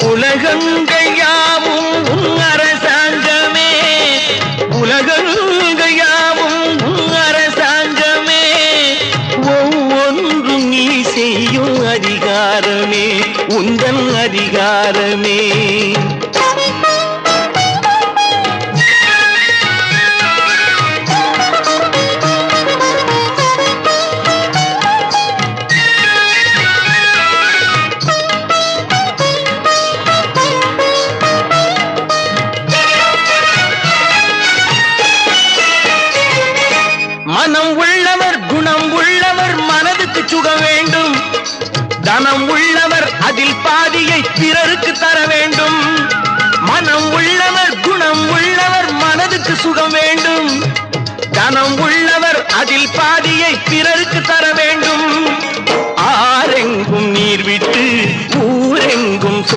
உலகங்கள் யாவும் உன் அரசாங்கமே, உலகங்கள் யாவும் உன் அரசாங்கமே, ஒவ்வொன்றும் நீ செய்யும் அதிகாரமே உந்தன் அதிகாரமே. மனம் உள்ளவர் குணம் உள்ளவர் மனதுக்கு சுகம் வேண்டும், தனம் உள்ளவர் அதில் பாதியை பிறருக்கு தர வேண்டும். மனம் உள்ளவர் குணம் உள்ளவர் மனதுக்கு சுகம் வேண்டும், தனம் உள்ளவர் அதில் பாதியை பிறருக்கு தர வேண்டும். ஆரெங்கும் நீர் விட்டு